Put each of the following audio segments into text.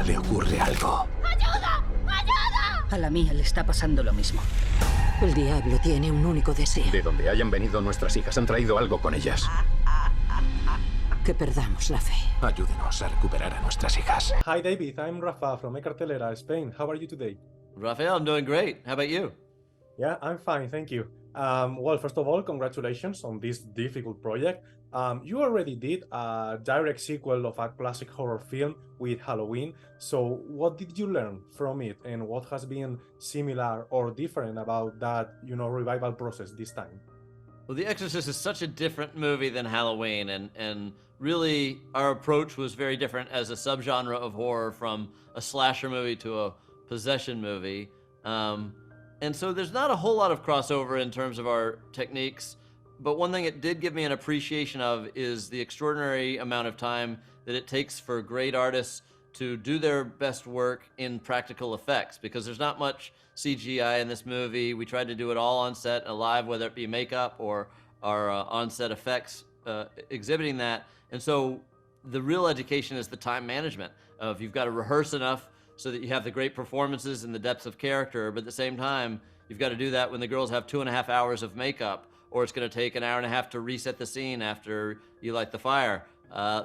le ocurre algo. ¡Ayuda! ¡Ayuda! A la mía le está pasando lo mismo. El diablo tiene un único deseo. De donde hayan venido nuestras hijas han traído algo con ellas. Que perdamos la fe. Ayúdenos a recuperar a nuestras hijas. Hi David, I'm Rafa from Cartelera, Spain. How are you today? Rafael, I'm doing great. How about you? Yeah, I'm fine, thank you. Well, first of all, congratulations on this difficult project. You already did a direct sequel of a classic horror film with Halloween, so what did you learn from it and what has been similar or different about that, revival process this time? Well, The Exorcist is such a different movie than Halloween, and really our approach was very different as a subgenre of horror from a slasher movie to a possession movie. And so there's not a whole lot of crossover in terms of our techniques, but one thing it did give me an appreciation of is the extraordinary amount of time that it takes for great artists to do their best work in practical effects, because there's not much CGI in this movie. We tried to do it all on set and live, whether it be makeup or our on-set effects exhibiting that. And so the real education is the time management of you've got to rehearse enough so that you have the great performances and the depths of character, but at the same time, you've got to do that when the girls have 2.5 hours of makeup, or it's going to take an hour and a half to reset the scene after you light the fire.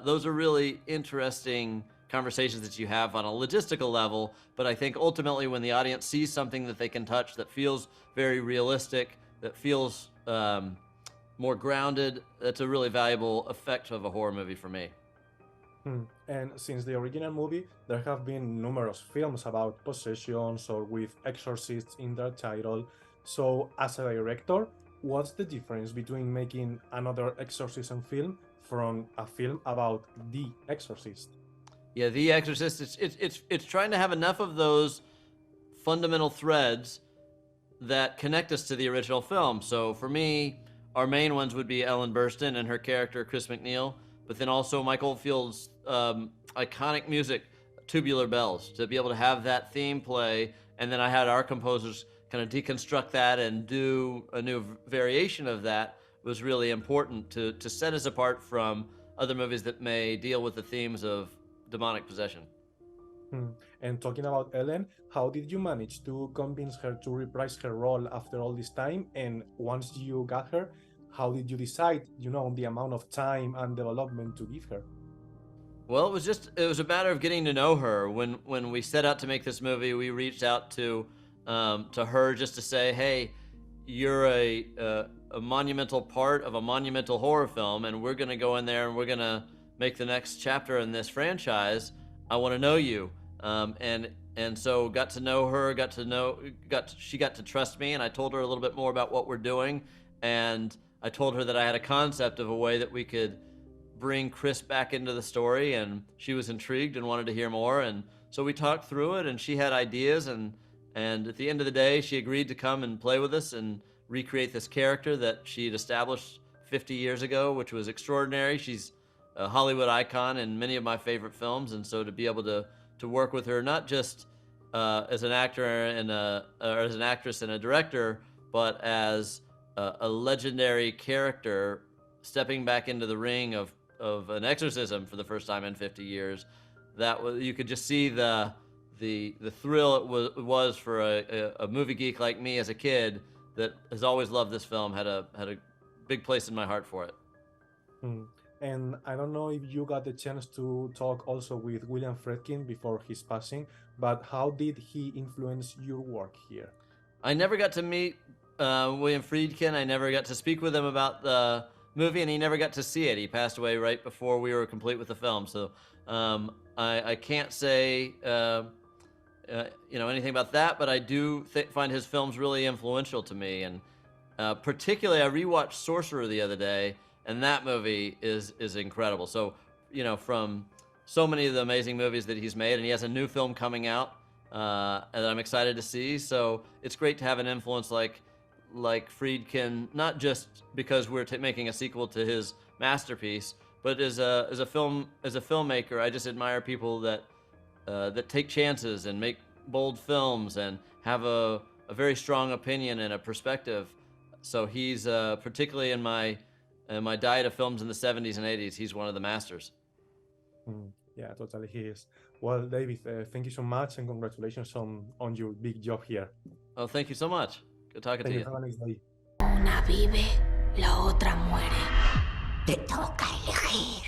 Those are really interesting conversations that you have on a logistical level, but I think ultimately when the audience sees something that they can touch that feels very realistic, that feels more grounded, that's a really valuable effect of a horror movie for me. And since the original movie, there have been numerous films about possessions or with exorcists in their title. So as a director, what's the difference between making another exorcism film from a film about the exorcist? Yeah, The Exorcist, it's trying to have enough of those fundamental threads that connect us to the original film. So for me, our main ones would be Ellen Burstyn and her character, Chris MacNeil, but then also Mike Oldfield's iconic music, Tubular Bells, to be able to have that theme play. And then I had our composers kind of deconstruct that and do a new variation of that was really important to set us apart from other movies that may deal with the themes of demonic possession. And talking about Ellen, how did you manage to convince her to reprise her role after all this time? And once you got her, how did you decide, on the amount of time and development to give her? Well, it was a matter of getting to know her. When we set out to make this movie, we reached out to her just to say, hey, you're a monumental part of a monumental horror film, and we're going to go in there and we're going to make the next chapter in this franchise. I want to know you. And so got to know her, she got to trust me, and I told her a little bit more about what we're doing, and I told her that I had a concept of a way that we could bring Chris back into the story, and she was intrigued and wanted to hear more, and so we talked through it, and she had ideas, and at the end of the day, she agreed to come and play with us and recreate this character that she'd established 50 years ago, which was extraordinary. She's a Hollywood icon in many of my favorite films, and so to be able to work with her, not just as an actor or as an actress and a director, but as a legendary character stepping back into the ring of an exorcism for the first time in 50 years, you could just see the thrill it was for a movie geek like me as a kid that has always loved this film, had a big place in my heart for it. And I don't know if you got the chance to talk also with William Friedkin before his passing, but how did he influence your work here? I never got to meet William Friedkin. I never got to speak with him about the movie, and he never got to see it. He passed away right before we were complete with the film. So I can't say anything about that, but I do find his films really influential to me. And particularly, I rewatched Sorcerer the other day, and that movie is incredible. So, from so many of the amazing movies that he's made, and he has a new film coming out that I'm excited to see. So it's great to have an influence like Friedkin, not just because we're making a sequel to his masterpiece, but as a filmmaker, I just admire people that take chances and make bold films and have a very strong opinion and a perspective. So he's particularly in my diet of films in the 70s and 80s, he's one of the masters. Yeah, totally he is. Well, David, thank you so much and congratulations on your big job here. Oh, thank you so much. Good talking Thank to you. you. Have a nice day. Una vive, la otra muere. Te toca elegir.